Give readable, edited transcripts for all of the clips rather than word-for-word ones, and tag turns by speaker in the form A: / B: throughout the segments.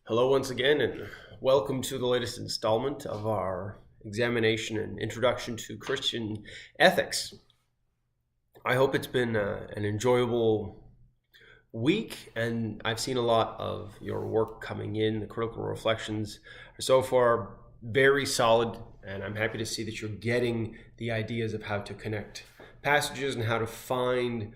A: Hello once again, and welcome to the latest installment of our examination and introduction to Christian ethics. I hope it's been an enjoyable week, and I've seen a lot of your work coming in. The critical reflections are so far very solid, and I'm happy to see that you're getting the ideas of how to connect passages and how to find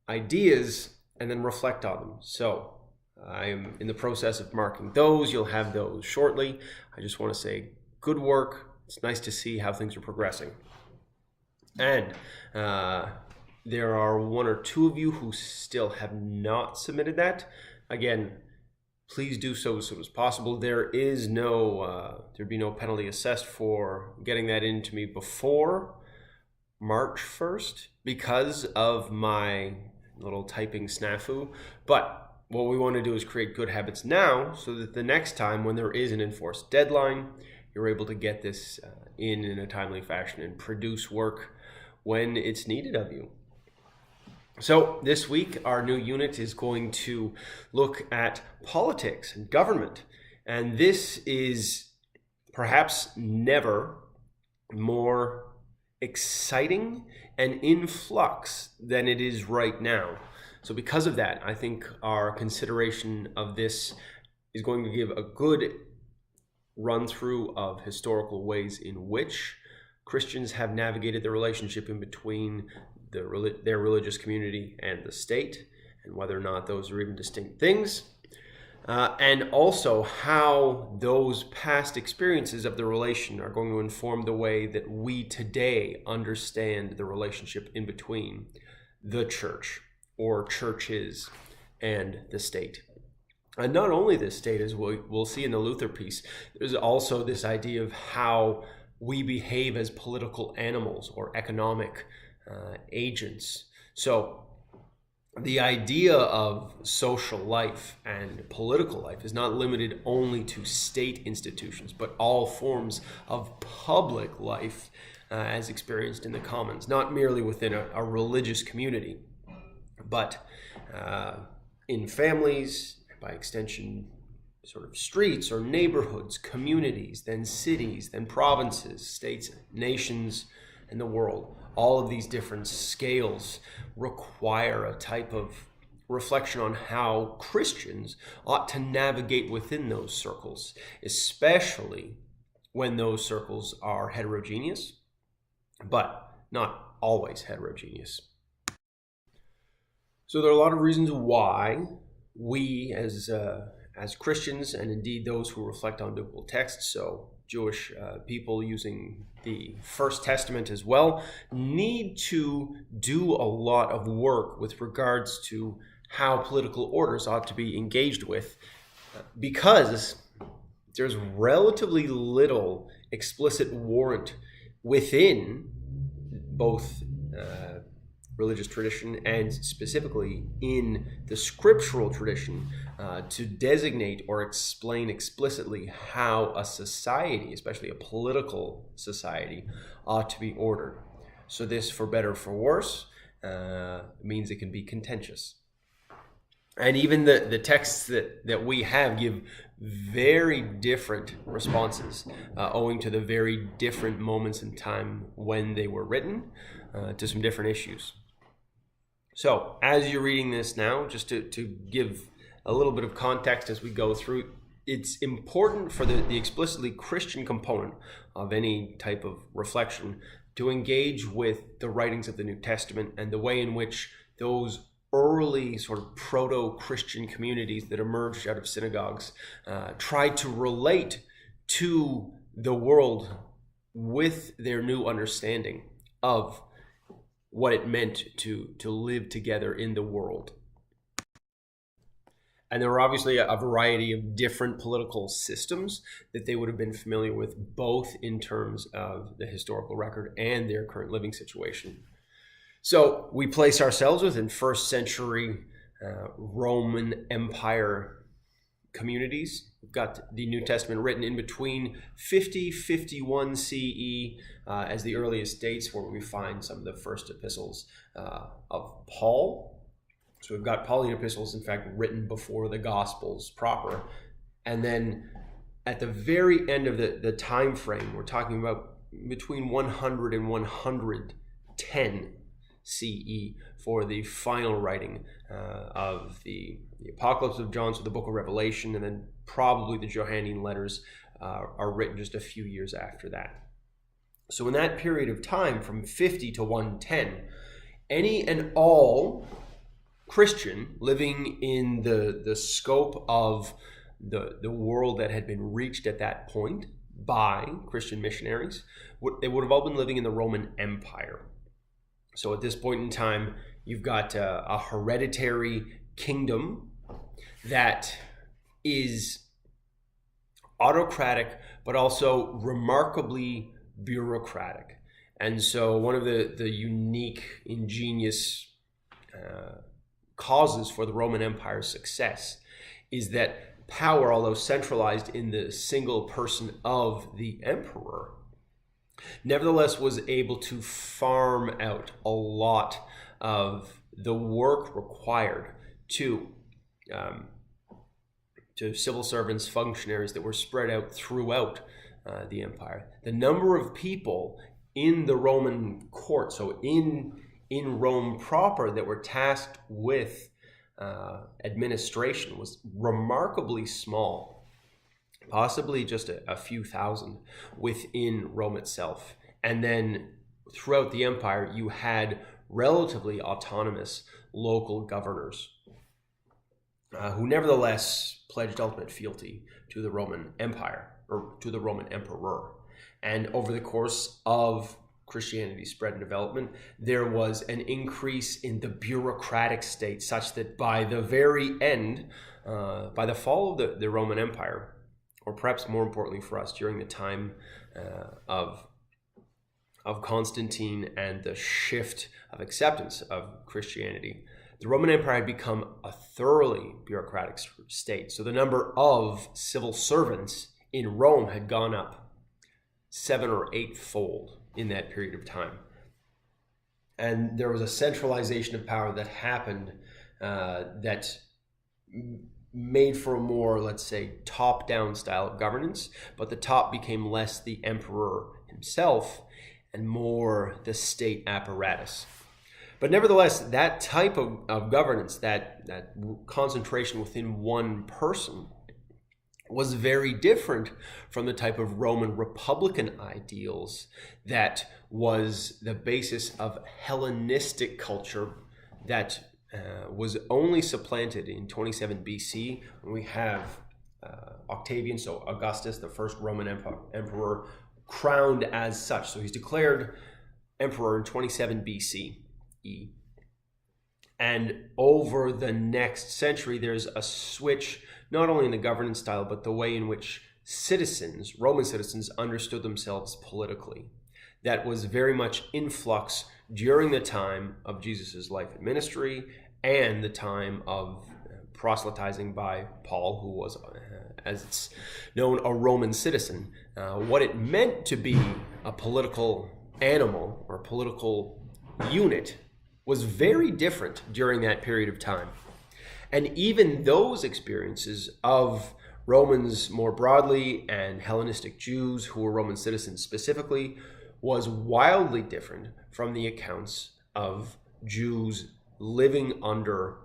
A: ideas and then reflect on them. So I am in the process of marking those. You'll have those shortly. I just want to say good work. It's nice to see how things are progressing. And there are one or two of you who still have not submitted that. Again, please do so as soon as possible. There'd be no penalty assessed for getting that in to me before March 1st because of my little typing snafu. But what we want to do is create good habits now so that the next time when there is an enforced deadline, you're able to get this in a timely fashion and produce work when it's needed of you. So this week, our new unit is going to look at politics and government. And this is perhaps never more exciting and in flux than it is right now. So because of that, I think our consideration of this is going to give a good run through of historical ways in which Christians have navigated the relationship in between their religious community and the state, and whether or not those are even distinct things, and also how those past experiences of the relation are going to inform the way that we today understand the relationship in between the church or churches and the state. And not only the state, as we'll see in the Luther piece, there's also this idea of how we behave as political animals or economic agents. So the idea of social life and political life is not limited only to state institutions, but all forms of public life as experienced in the commons, not merely within a religious community, but in families, by extension, sort of streets or neighborhoods, communities, then cities, then provinces, states, nations, and the world. All of these different scales require a type of reflection on how Christians ought to navigate within those circles, especially when those circles are heterogeneous, but not always heterogeneous. So there are a lot of reasons why we as Christians, and indeed those who reflect on biblical texts, so Jewish people using the First Testament as well, need to do a lot of work with regards to how political orders ought to be engaged with, because there's relatively little explicit warrant within both religious tradition and specifically in the scriptural tradition to designate or explain explicitly how a society, especially a political society, ought to be ordered. So this, for better or for worse, means it can be contentious. And even the texts that we have give very different responses owing to the very different moments in time when they were written to some different issues. So as you're reading this now, just to give a little bit of context as we go through, it's important for the explicitly Christian component of any type of reflection to engage with the writings of the New Testament and the way in which those early sort of proto-Christian communities that emerged out of synagogues tried to relate to the world with their new understanding of what it meant to live together in the world. And there were obviously a variety of different political systems that they would have been familiar with, both in terms of the historical record and their current living situation. So we place ourselves within first century Roman Empire communities. We've got the New Testament written in between 50-51 CE as the earliest dates, where we find some of the first epistles of Paul. So we've got Pauline epistles, in fact, written before the Gospels proper, And then at the very end of the time frame, we're talking about between 100 and 110 CE for the final writing of the Apocalypse of John, so the book of Revelation, and then probably the Johannine letters are written just a few years after that. So in that period of time, from 50 to 110, any and all Christian living in the scope of the world that had been reached at that point by Christian missionaries, they would have all been living in the Roman Empire. So at this point in time, you've got a hereditary kingdom that is autocratic, but also remarkably bureaucratic. And so one of the unique, ingenious causes for the Roman Empire's success is that power, although centralized in the single person of the emperor, nevertheless was able to farm out a lot of the work required to civil servants, functionaries that were spread out throughout the empire. The number of people in the Roman court, so in Rome proper, that were tasked with administration was remarkably small, possibly just a few thousand within Rome itself. And then throughout the empire, you had relatively autonomous local governors who nevertheless pledged ultimate fealty to the Roman Empire, or to the Roman emperor. And over the course of Christianity's spread and development, there was an increase in the bureaucratic state, such that by the very end, by the fall of the Roman Empire, or perhaps more importantly for us, during the time of Constantine and the shift of acceptance of Christianity, the Roman Empire had become a thoroughly bureaucratic state. So the number of civil servants in Rome had gone up 7 or 8-fold in that period of time. And there was a centralization of power that happened that made for a more, let's say, top-down style of governance, but the top became less the emperor himself and more the state apparatus. But nevertheless, that type of governance, that concentration within one person, was very different from the type of Roman Republican ideals that was the basis of Hellenistic culture that was only supplanted in 27 BC when we have Octavian, so Augustus, the first Roman emperor, crowned as such. So he's declared emperor in 27 BC. And over the next century, there's a switch, not only in the governance style, but the way in which citizens, Roman citizens, understood themselves politically. That was very much in flux during the time of Jesus's life and ministry and the time of proselytizing by Paul, who was, as it's known, a Roman citizen. What it meant to be a political animal or political unit was very different during that period of time. And even those experiences of Romans more broadly and Hellenistic Jews who were Roman citizens specifically was wildly different from the accounts of Jews living under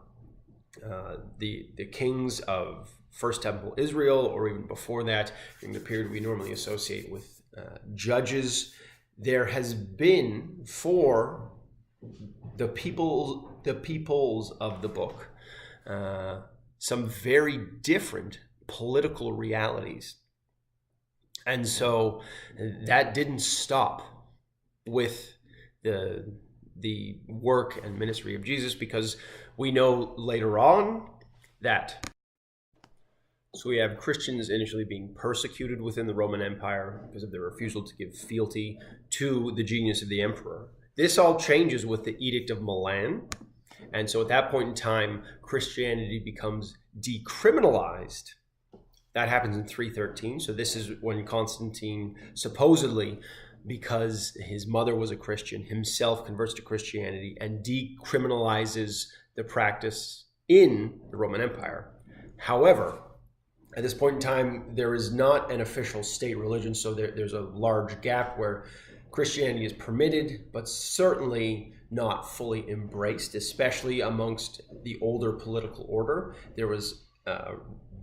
A: the kings of First Temple Israel, or even before that, in the period we normally associate with judges. There has been, for the peoples of the book, some very different political realities. And so that didn't stop with the work and ministry of Jesus, because we know later on that, so we have Christians initially being persecuted within the Roman Empire because of their refusal to give fealty to the genius of the emperor. This all changes with the Edict of Milan. And so at that point in time, Christianity becomes decriminalized. That happens in 313. So this is when Constantine supposedly, because his mother was a Christian, himself converts to Christianity and decriminalizes the practice in the Roman Empire. However, At this point in time, there is not an official state religion, so there's a large gap where Christianity is permitted, but certainly not fully embraced, especially amongst the older political order. There was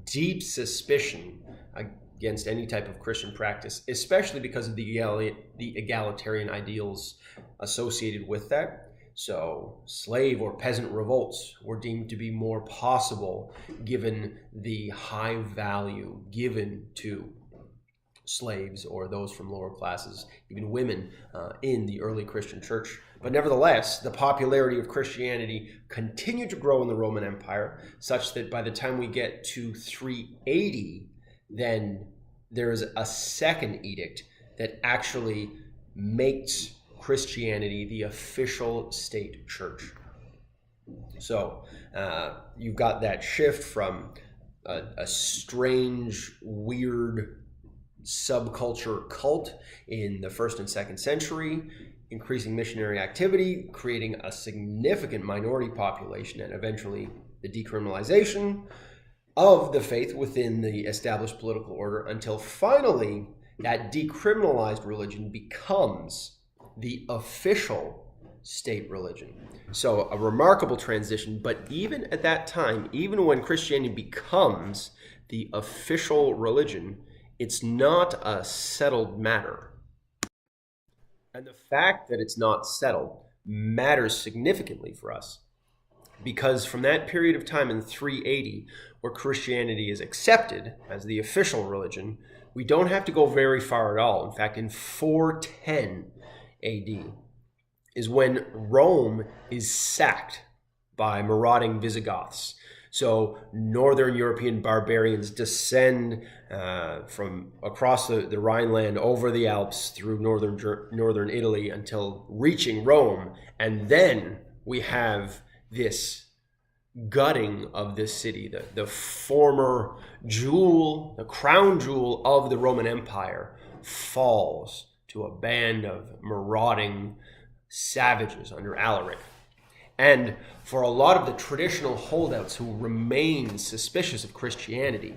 A: deep suspicion against any type of Christian practice, especially because of the egalitarian ideals associated with that. So slave or peasant revolts were deemed to be more possible given the high value given to slaves or those from lower classes, even women, in the early Christian church. But nevertheless, the popularity of Christianity continued to grow in the Roman Empire, such that by the time we get to 380, then there is a second edict that actually makes Christianity the official state church. So you've got that shift from a strange, weird subculture cult in the 1st and 2nd century, increasing missionary activity, creating a significant minority population, and eventually the decriminalization of the faith within the established political order, until finally that decriminalized religion becomes the official state religion. So a remarkable transition, but even at that time, even when Christianity becomes the official religion, it's not a settled matter. And the fact that it's not settled matters significantly for us, because from that period of time in 380, where Christianity is accepted as the official religion, we don't have to go very far at all. In fact, in 410 AD is when Rome is sacked by marauding Visigoths. So northern European barbarians descend from across the Rhineland over the Alps through northern Italy until reaching Rome. And then we have this gutting of this city, the former jewel, the crown jewel of the Roman Empire, falls to a band of marauding savages under Alaric. And for a lot of the traditional holdouts who remain suspicious of Christianity,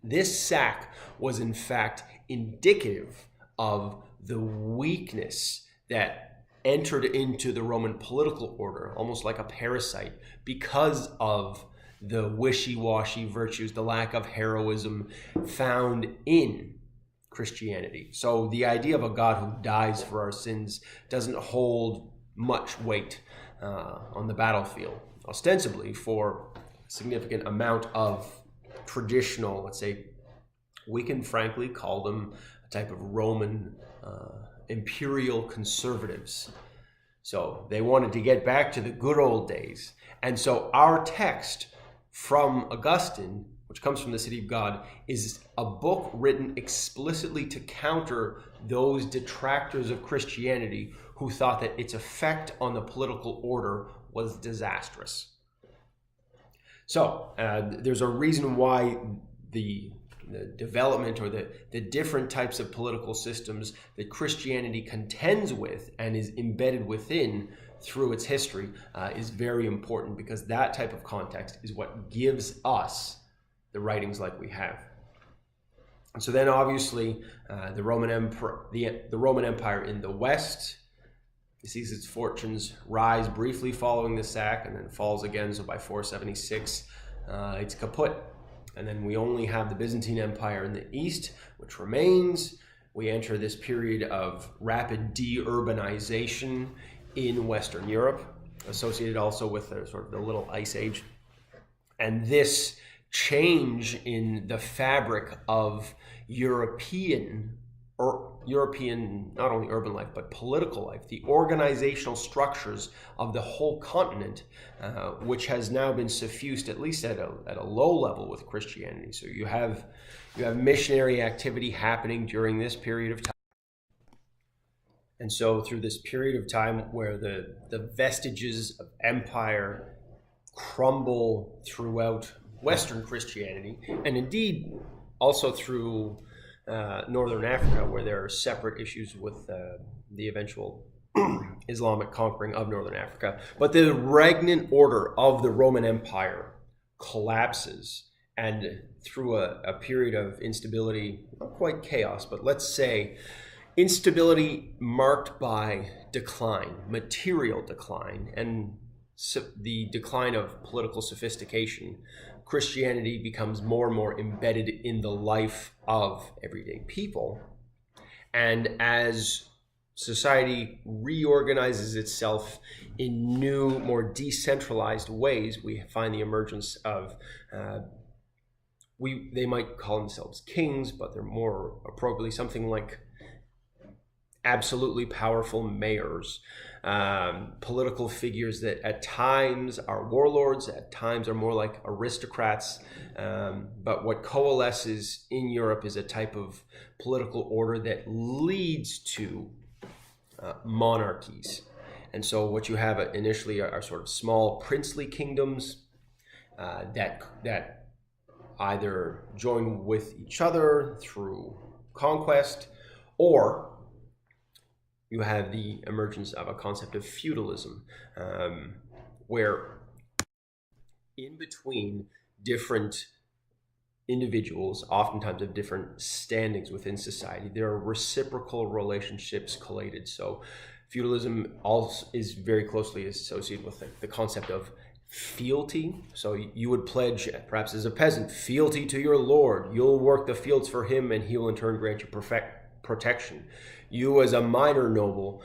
A: this sack was in fact indicative of the weakness that entered into the Roman political order, almost like a parasite, because of the wishy-washy virtues, the lack of heroism found in Christianity. So the idea of a God who dies for our sins doesn't hold much weight on the battlefield, ostensibly for a significant amount of traditional, let's say, we can frankly call them a type of Roman imperial conservatives. So they wanted to get back to the good old days. And so our text from Augustine, which comes from the City of God, is a book written explicitly to counter those detractors of Christianity who thought that its effect on the political order was disastrous. So there's a reason why the development or the different types of political systems that Christianity contends with and is embedded within through its history is very important, because that type of context is what gives us the writings like we have. And so then obviously the Roman Empire in the West, it sees its fortunes rise briefly following the sack and then falls again. So by 476, it's kaput. And then we only have the Byzantine Empire in the East, which remains. We enter this period of rapid de-urbanization in Western Europe, associated also with the sort of the Little Ice Age. And this change in the fabric of European, not only urban life, but political life, the organizational structures of the whole continent, which has now been suffused, at least at a low level, with Christianity. So you have missionary activity happening during this period of time. And so through this period of time where the vestiges of empire crumble throughout Western Christianity, and indeed also through Northern Africa, where there are separate issues with the eventual Islamic conquering of Northern Africa. But the regnant order of the Roman Empire collapses, and through a period of instability, not quite chaos, but let's say instability marked by decline, material decline, and the decline of political sophistication, Christianity becomes more and more embedded in the life of everyday people. And as society reorganizes itself in new, more decentralized ways, we find the emergence of they might call themselves kings, but they're more appropriately something like absolutely powerful mayors, political figures that at times are warlords, at times are more like aristocrats. But what coalesces in Europe is a type of political order that leads to monarchies. And so what you have initially are sort of small princely kingdoms that either join with each other through conquest, or you have the emergence of a concept of feudalism, where in between different individuals, oftentimes of different standings within society, there are reciprocal relationships collated. So feudalism also is very closely associated with the concept of fealty. So you would pledge, perhaps as a peasant, fealty to your lord. You'll work the fields for him, and he will in turn grant you protection. You as a minor noble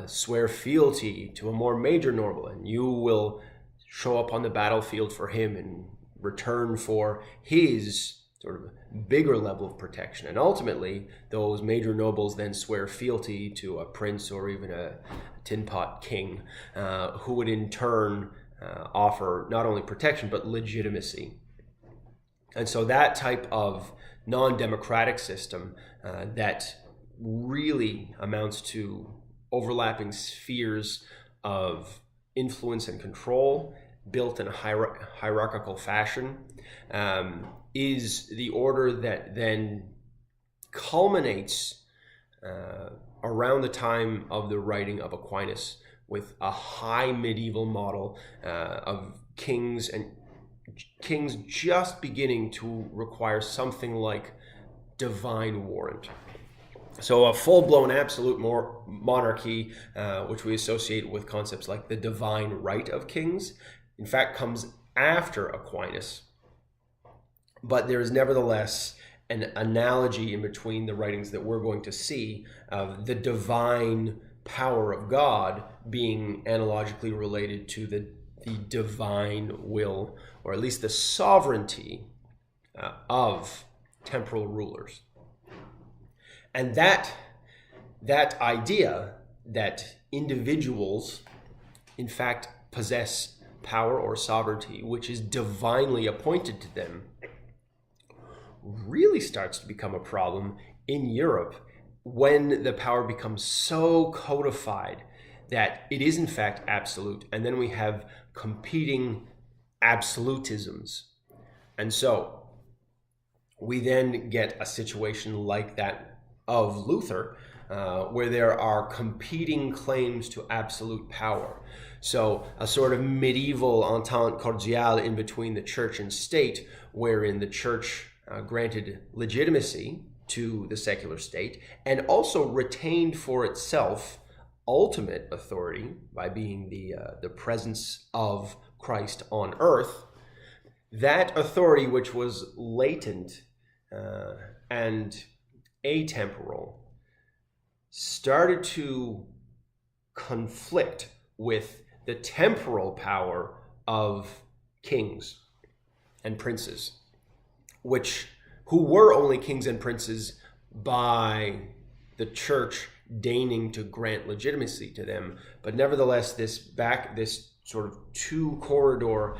A: swear fealty to a more major noble, and you will show up on the battlefield for him in return for his sort of bigger level of protection. And ultimately, those major nobles then swear fealty to a prince or even a tin pot king, who would in turn offer not only protection but legitimacy. And so that type of non-democratic system that really amounts to overlapping spheres of influence and control built in a hierarchical fashion is the order that then culminates around the time of the writing of Aquinas, with a high medieval model of kings, and kings just beginning to require something like divine warrant. So a full-blown absolute monarchy, which we associate with concepts like the divine right of kings, in fact comes after Aquinas. But there is nevertheless an analogy in between the writings that we're going to see of the divine power of God being analogically related to the divine will, or at least the sovereignty of temporal rulers. And that idea that individuals in fact possess power or sovereignty which is divinely appointed to them really starts to become a problem in Europe when the power becomes so codified that it is in fact absolute, and then we have competing absolutisms. And so we then get a situation like that of Luther, where there are competing claims to absolute power. So a sort of medieval entente cordiale in between the church and state, wherein the church granted legitimacy to the secular state and also retained for itself ultimate authority by being the presence of Christ on earth. That authority, which was latent and atemporal, started to conflict with the temporal power of kings and princes, who were only kings and princes by the church deigning to grant legitimacy to them. But nevertheless, this sort of two-corridor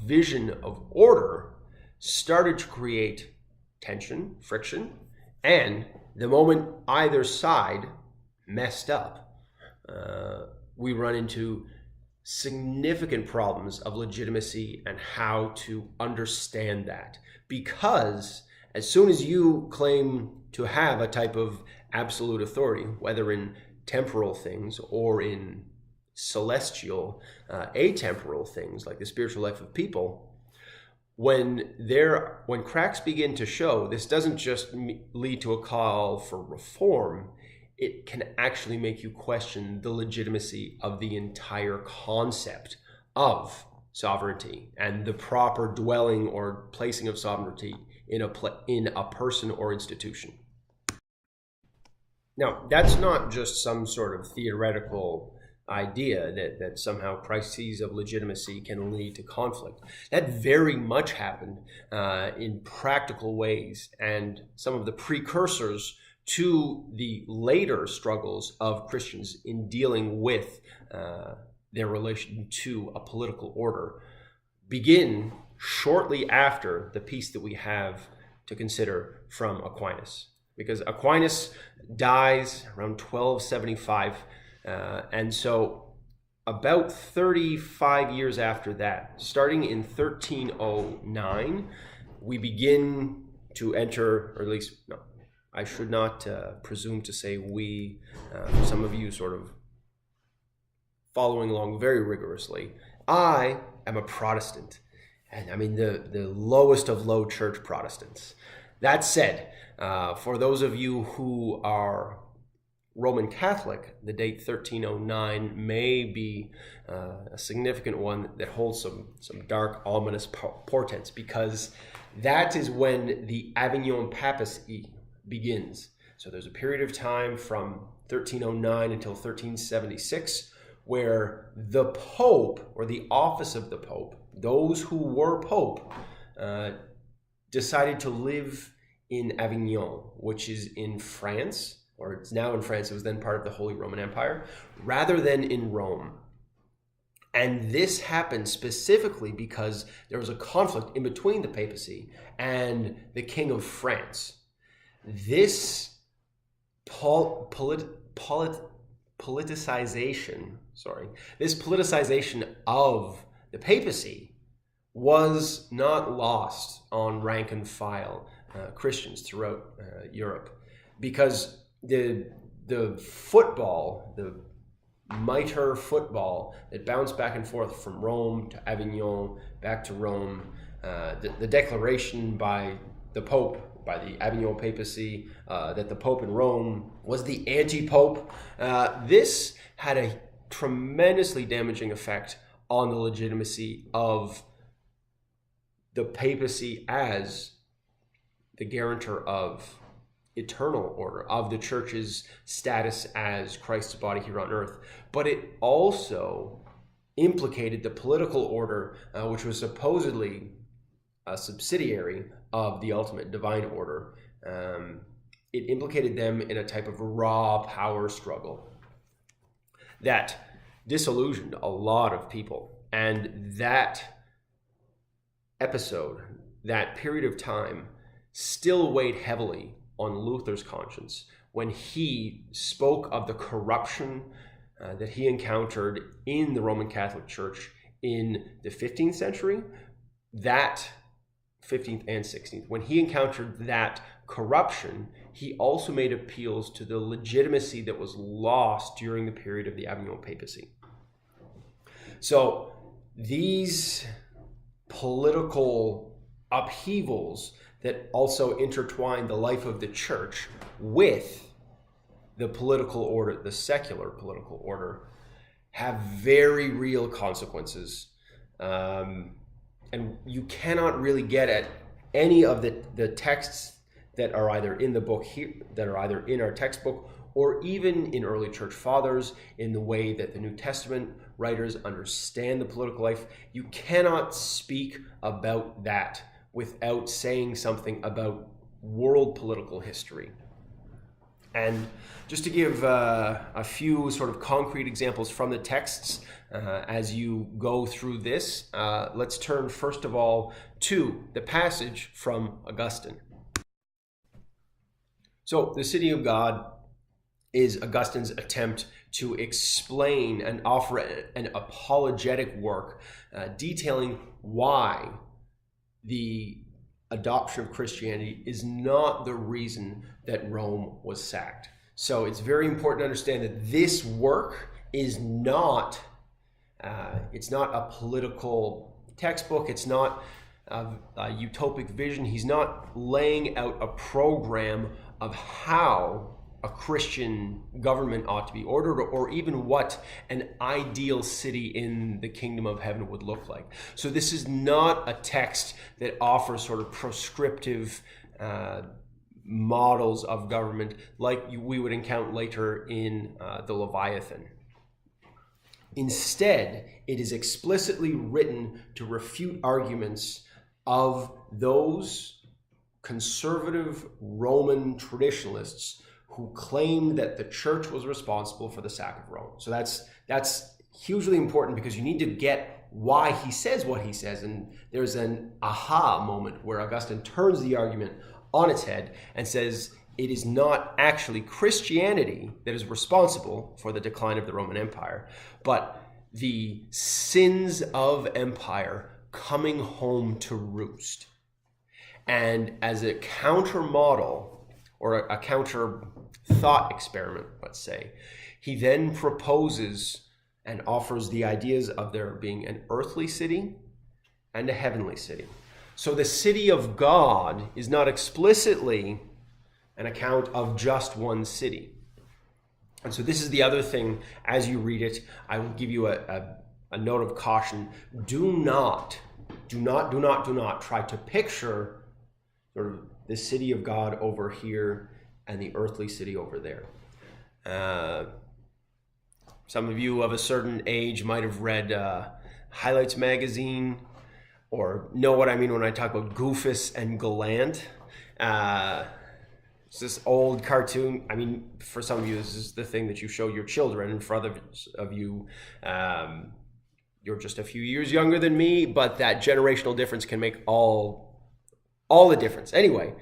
A: vision of order started to create tension, friction, and the moment either side messed up, we run into significant problems of legitimacy and how to understand that. Because as soon as you claim to have a type of absolute authority, whether in temporal things or in celestial, atemporal things like the spiritual life of people, when cracks begin to show, this doesn't just lead to a call for reform. It can actually make you question the legitimacy of the entire concept of sovereignty and the proper dwelling or placing of sovereignty in a person or institution. Now, that's not just some sort of theoretical idea that somehow crises of legitimacy can lead to conflict. That very much happened in practical ways, and some of the precursors to the later struggles of Christians in dealing with their relation to a political order begin shortly after the piece that we have to consider from Aquinas. Because Aquinas dies around 1275, and so about 35 years after that, starting in 1309, we begin to enter, or at least, no, I should not presume to say we, for some of you sort of following along very rigorously. I am a Protestant, and I mean the lowest of low church Protestants. That said, for those of you who are Roman Catholic, the date 1309 may be a significant one that holds some dark, ominous portents, because that is when the Avignon papacy begins. So there's a period of time from 1309 until 1376 where the Pope, or the office of the Pope, those who were Pope, decided to live in Avignon, which is in France, or it's now in France, it was then part of the Holy Roman Empire, rather than in Rome. And this happened specifically because there was a conflict in between the papacy and the King of France. This politicization of the papacy was not lost on rank and file Christians throughout Europe, because the football, the mitre football that bounced back and forth from Rome to Avignon, back to Rome, the declaration by the Pope, by the Avignon papacy, that the Pope in Rome was the anti-Pope. This had a tremendously damaging effect on the legitimacy of the papacy as the guarantor of eternal order, of the church's status as Christ's body here on earth. But it also implicated the political order, which was supposedly a subsidiary of the ultimate divine order. It implicated them in a type of raw power struggle that disillusioned a lot of people. And that episode, that period of time, still weighed heavily on Luther's conscience when he spoke of the corruption that he encountered in the Roman Catholic Church in the 15th century, that 15th and 16th. When he encountered that corruption, he also made appeals to the legitimacy that was lost during the period of the Avignon papacy. So these political upheavals that also intertwine the life of the church with the political order, the secular political order, have very real consequences. And you cannot really get at any of the texts that are either in the book here, that are either in our textbook, or even in early church fathers, in the way that the New Testament writers understand the political life. You cannot speak about that without saying something about world political history. And just to give a few sort of concrete examples from the texts as you go through this, let's turn first of all to the passage from Augustine. So the City of God is Augustine's attempt to explain and offer an apologetic work detailing why the adoption of Christianity is not the reason that Rome was sacked. So it's very important to understand that this work is not, it's not a political textbook. It's not of a utopic vision. He's not laying out a program of how a Christian government ought to be ordered, or even what an ideal city in the kingdom of heaven would look like. So this is not a text that offers sort of prescriptive models of government like we would encounter later in the Leviathan. Instead, it is explicitly written to refute arguments of those conservative Roman traditionalists who claimed that the church was responsible for the sack of Rome. So that's hugely important, because you need to get why he says what he says. And there's an aha moment where Augustine turns the argument on its head and says it is not actually Christianity that is responsible for the decline of the Roman Empire, but the sins of empire coming home to roost. And as a counter model, or a counter thought experiment, let's say, he then proposes and offers the ideas of there being an earthly city and a heavenly city. So the city of God is not explicitly an account of just one city. And so this is the other thing, as you read it, I will give you a note of caution. Do not try to picture sort of the city of God over here and the earthly city over there. Some of you of a certain age might have read Highlights magazine, or know what I mean when I talk about Goofus and Gallant. It's this old cartoon. I mean, for some of you, this is the thing that you show your children. And for others of you, you're just a few years younger than me, but that generational difference can make all the difference. Anyway,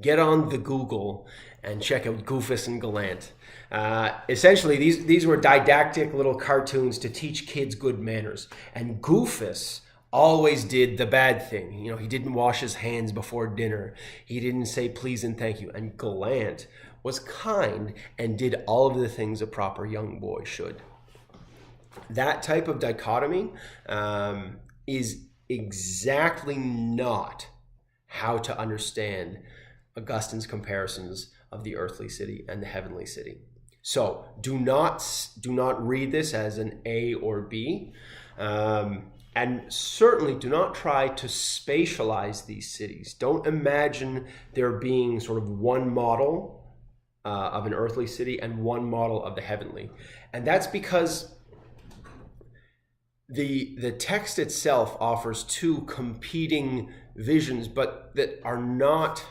A: get on the Google and check out Goofus and Gallant. Essentially, these were didactic little cartoons to teach kids good manners. And Goofus always did the bad thing. You know, he didn't wash his hands before dinner. He didn't say please and thank you. And Gallant was kind and did all of the things a proper young boy should. That type of dichotomy is exactly not how to understand Augustine's comparisons of the earthly city and the heavenly city. So do not read this as an A or B. And certainly do not try to spatialize these cities. Don't imagine there being sort of one model of an earthly city and one model of the heavenly. And that's because the text itself offers two competing visions, but that are not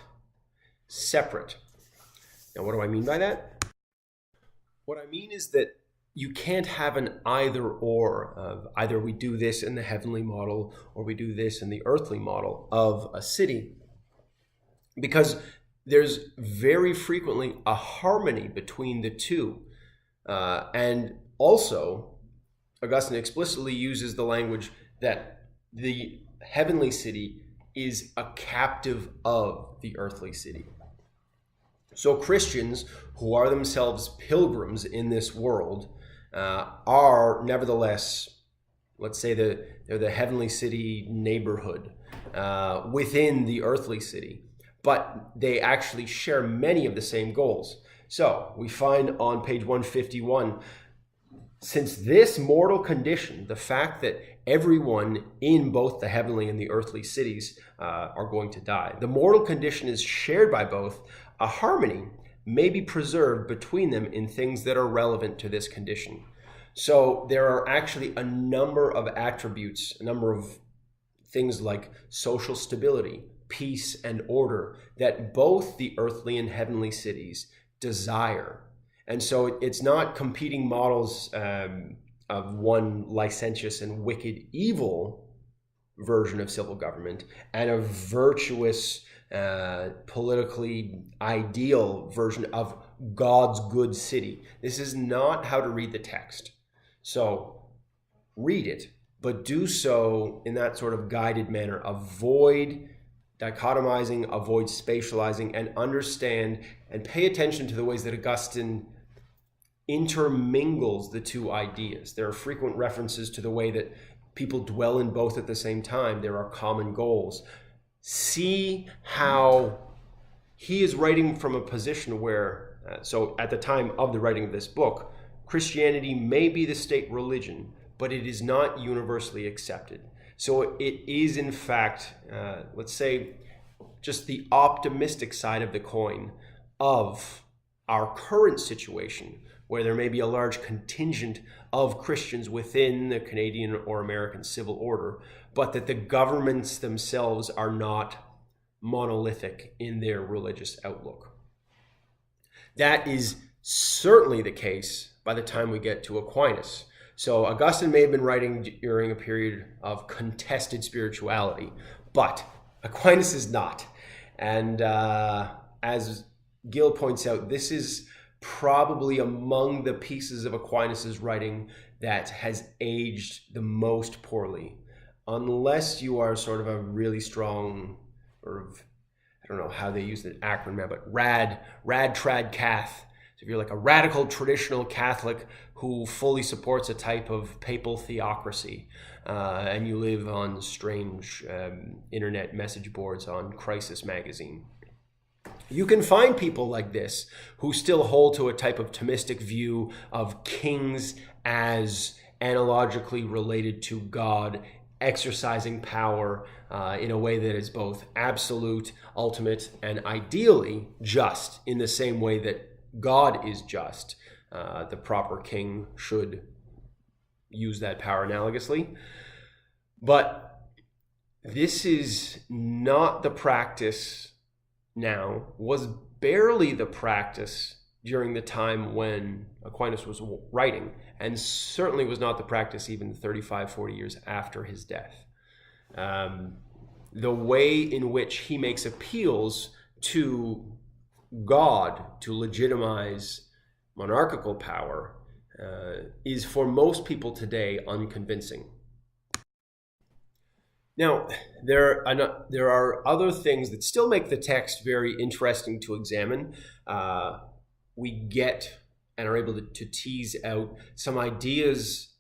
A: separate. Now, what do I mean by that? What I mean is that you can't have an either or of either we do this in the heavenly model or we do this in the earthly model of a city, because there's very frequently a harmony between the two. And also, Augustine explicitly uses the language that the heavenly city is a captive of the earthly city. So Christians who are themselves pilgrims in this world are nevertheless, let's say they're the heavenly city neighborhood within the earthly city, but they actually share many of the same goals. So we find on page 151, since this mortal condition, the fact that everyone in both the heavenly and the earthly cities are going to die, the mortal condition is shared by both, a harmony may be preserved between them in things that are relevant to this condition. So there are actually a number of attributes, a number of things like social stability, peace, and order that both the earthly and heavenly cities desire. And so it's not competing models of one licentious and wicked evil version of civil government and a virtuous, politically ideal version of God's good city. This is not how to read the text. So read it, but do so in that sort of guided manner. Avoid dichotomizing, avoid spatializing, and understand and pay attention to the ways that Augustine intermingles the two ideas. There are frequent references to the way that People dwell in both at the same time. There are common goals. See how he is writing from a position where, so at the time of the writing of this book, Christianity may be the state religion, but it is not universally accepted. So it is, in fact, let's say, just the optimistic side of the coin of our current situation, where there may be a large contingent of Christians within the Canadian or American civil order, but that the governments themselves are not monolithic in their religious outlook. That is certainly the case by the time we get to Aquinas. So Augustine may have been writing during a period of contested spirituality, but Aquinas is not. And as Gill points out, this is probably among the pieces of Aquinas' writing that has aged the most poorly, unless you are sort of a really strong, sort of, I don't know how they use the acronym, but rad, trad, cath. So if you're like a radical traditional Catholic who fully supports a type of papal theocracy, and you live on strange internet message boards on Crisis Magazine, you can find people like this who still hold to a type of Thomistic view of kings as analogically related to God, exercising power in a way that is both absolute, ultimate, and ideally just, in the same way that God is just. The proper king should use that power analogously. But this is not the practice now, was barely the practice during the time when Aquinas was writing, and certainly was not the practice even 35, 40 years after his death. The way in which he makes appeals to God to legitimize monarchical power is for most people today unconvincing. Now, there are other things that still make the text very interesting to examine. We get and are able to tease out some ideas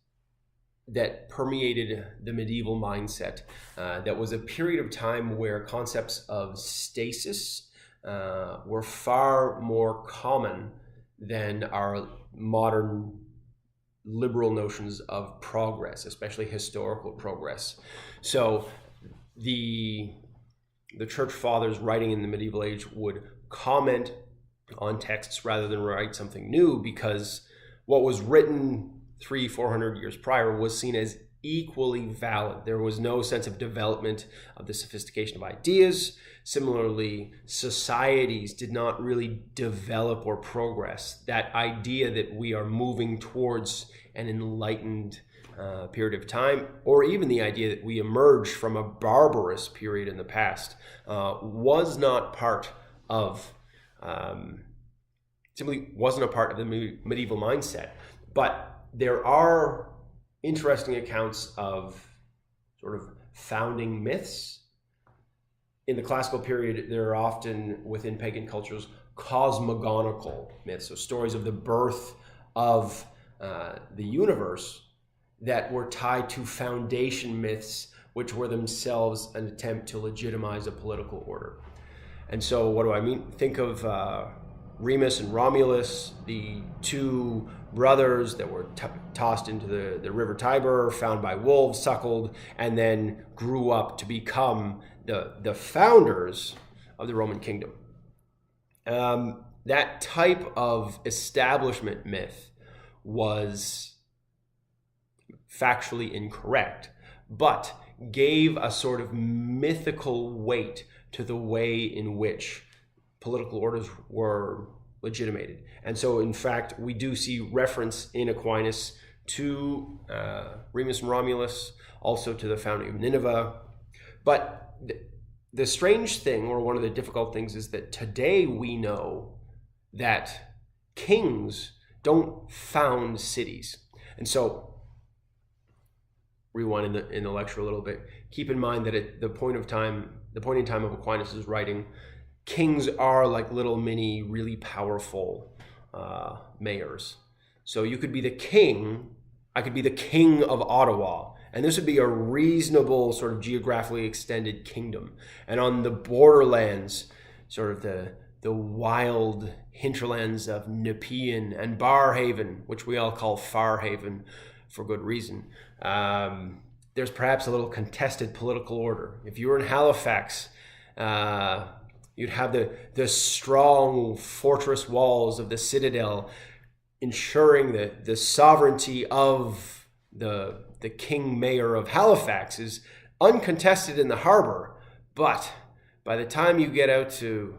A: that permeated the medieval mindset. That was a period of time where concepts of stasis were far more common than our modern liberal notions of progress, especially historical progress. So the church fathers writing in the medieval age would comment on texts rather than write something new, because what was written 300-400 years prior was seen as equally valid. There was no sense of development of the sophistication of ideas. Similarly, societies did not really develop or progress. That idea that we are moving towards an enlightened period of time, or even the idea that we emerge from a barbarous period in the past, was not part of, simply wasn't a part of the medieval mindset. But there are interesting accounts of sort of founding myths. In the classical period, there are often, within pagan cultures, cosmogonical myths, so stories of the birth of the universe that were tied to foundation myths, which were themselves an attempt to legitimize a political order. And so what do I mean? Think of Remus and Romulus, the two brothers that were tossed into the river Tiber, found by wolves, suckled, and then grew up to become the founders of the Roman kingdom. That type of establishment myth was factually incorrect, but gave a sort of mythical weight to the way in which political orders were legitimated. And so, in fact, we do see reference in Aquinas to Remus and Romulus, also to the founding of Nineveh. But the strange thing, or one of the difficult things, is that today we know that kings don't found cities. And so, rewind in the lecture a little bit, keep in mind that at the point in time of Aquinas' writing, kings are like little mini, really powerful mayors. So you could be the king, I could be the king of Ottawa, And this would be a reasonable sort of geographically extended kingdom. And on the borderlands, sort of the wild hinterlands of Nepean and Barhaven, which we all call Farhaven for good reason, there's perhaps a little contested political order. If you were in Halifax, you'd have the strong fortress walls of the citadel ensuring the sovereignty of the king mayor of Halifax is uncontested in the harbor. But by the time you get out to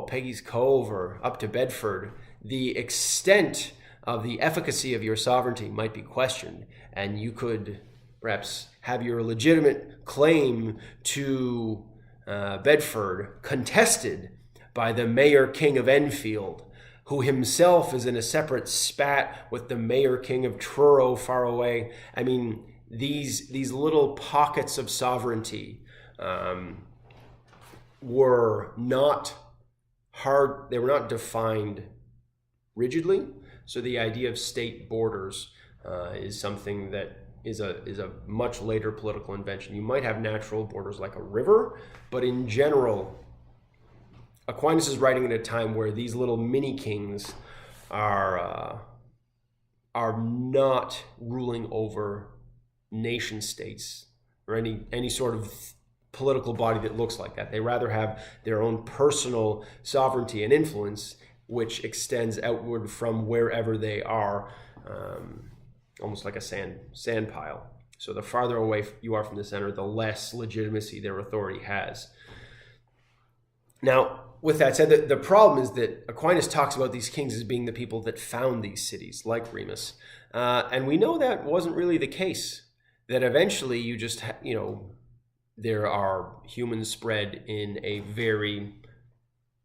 A: Peggy's Cove or up to Bedford, the extent of the efficacy of your sovereignty might be questioned, and you could perhaps have your legitimate claim to Bedford contested by the Mayor King of Enfield, who himself is in a separate spat with the Mayor King of Truro far away. I mean, these little pockets of sovereignty were not hard, they were not defined rigidly. So the idea of state borders is something that is a much later political invention. You might have natural borders like a river, but in general, Aquinas is writing at a time where these little mini kings are not ruling over nation states or any sort of political body that looks like that. They rather have their own personal sovereignty and influence, which extends outward from wherever they are, almost like a sand pile. So the farther away you are from the center, the less legitimacy their authority has. Now, with that said, the problem is that Aquinas talks about these kings as being the people that found these cities, like Remus. And we know that wasn't really the case, that eventually you just, there are humans spread in a very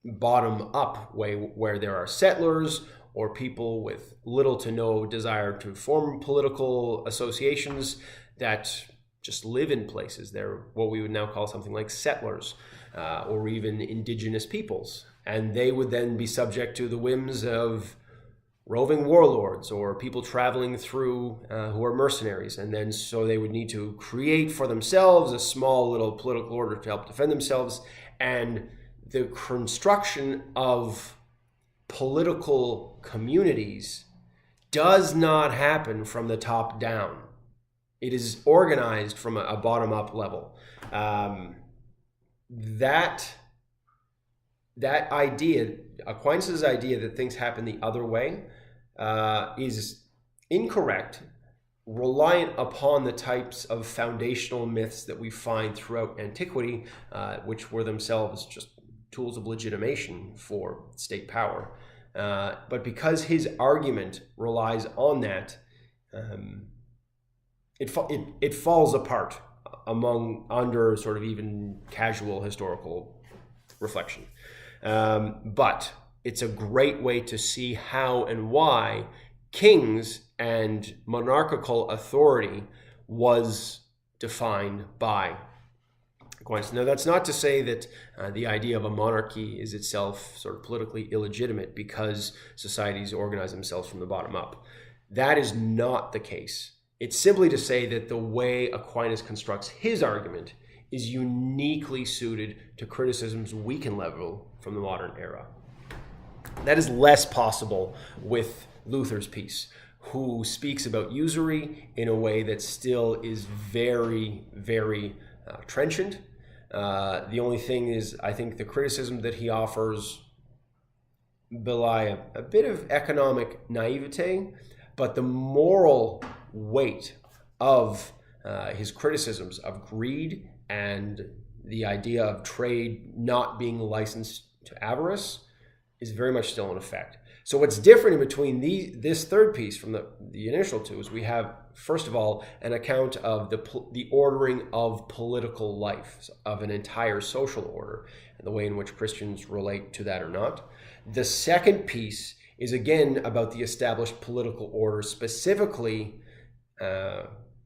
A: bottom-up way where there are settlers or people with little to no desire to form political associations that just live in places. They're what we would now call something like settlers or even indigenous peoples. And they would then be subject to the whims of roving warlords or people traveling through who are mercenaries. And then so they would need to create for themselves a small little political order to help defend themselves. And the construction of political communities does not happen from the top down. It is organized from a bottom-up level. That idea, Aquinas' idea that things happen the other way, is incorrect, reliant upon the types of foundational myths that we find throughout antiquity, which were themselves just tools of legitimation for state power. But because his argument relies on that, it falls apart under sort of even casual historical reflection. But it's a great way to see how and why kings and monarchical authority was defined by Aquinas. Now, that's not to say that the idea of a monarchy is itself sort of politically illegitimate because societies organize themselves from the bottom up. That is not the case. It's simply to say that the way Aquinas constructs his argument is uniquely suited to criticisms we can level from the modern era. That is less possible with Luther's piece, who speaks about usury in a way that still is very, very trenchant. The only thing is, I think the criticism that he offers belie a bit of economic naivete, but the moral weight of his criticisms of greed and the idea of trade not being licensed to avarice is very much still in effect. So what's different in between this third piece from the initial two is we have, first of all, an account of the ordering of political life, of an entire social order, and the way in which Christians relate to that or not. The second piece is again about the established political order, specifically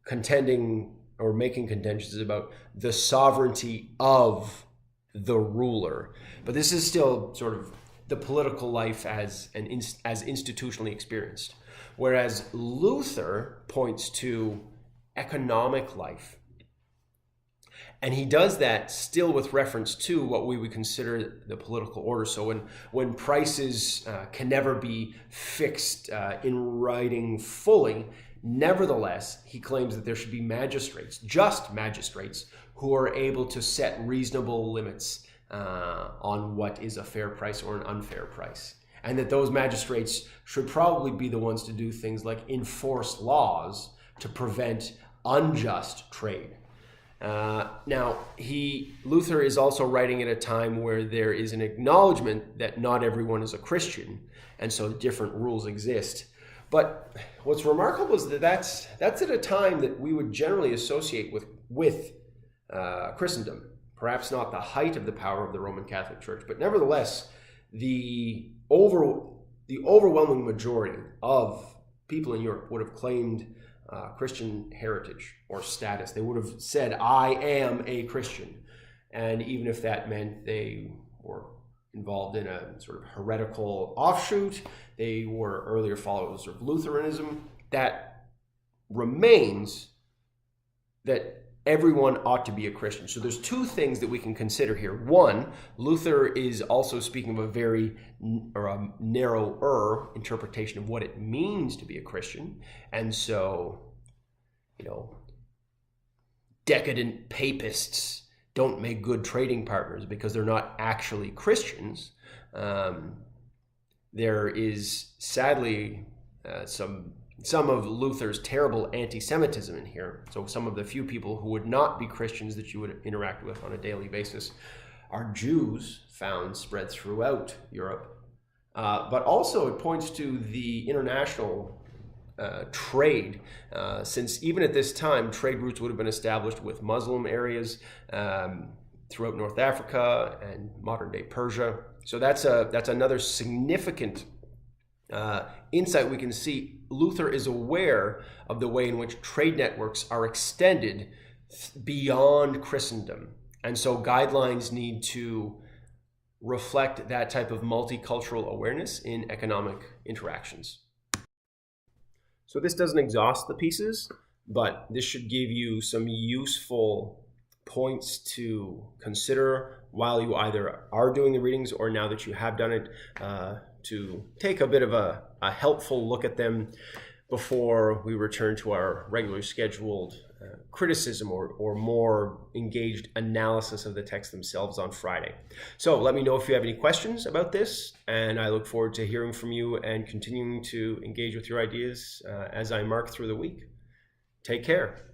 A: contending or making contentions about the sovereignty of the ruler. But this is still sort of the political life as institutionally experienced. Whereas Luther points to economic life. And he does that still with reference to what we would consider the political order. So when prices can never be fixed in writing fully, nevertheless, he claims that there should be magistrates, just magistrates, who are able to set reasonable limits on what is a fair price or an unfair price. And that those magistrates should probably be the ones to do things like enforce laws to prevent unjust trade. Now, Luther is also writing at a time where there is an acknowledgement that not everyone is a Christian, and so different rules exist. But what's remarkable is that that's at a time that we would generally associate with Christendom. Perhaps not the height of the power of the Roman Catholic Church, but nevertheless, the overwhelming majority of people in Europe would have claimed Christian heritage or status. They would have said, I am a Christian. And even if that meant they were involved in a sort of heretical offshoot, they were earlier followers of Lutheranism, that remains that everyone ought to be a Christian. So there's two things that we can consider here. One, Luther is also speaking of a narrower interpretation of what it means to be a Christian. And so, decadent papists don't make good trading partners because they're not actually Christians. There is sadly some of Luther's terrible anti-Semitism in here. So some of the few people who would not be Christians that you would interact with on a daily basis are Jews found spread throughout Europe. But also it points to the international trade, since even at this time, trade routes would have been established with Muslim areas throughout North Africa and modern-day Persia. So that's another significant insight we can see. Luther is aware of the way in which trade networks are extended beyond Christendom. And so guidelines need to reflect that type of multicultural awareness in economic interactions. So this doesn't exhaust the pieces, but this should give you some useful points to consider while you either are doing the readings or now that you have done it, to take a bit of a helpful look at them before we return to our regularly scheduled criticism or more engaged analysis of the text themselves on Friday. So let me know if you have any questions about this, and I look forward to hearing from you and continuing to engage with your ideas as I mark through the week. Take care.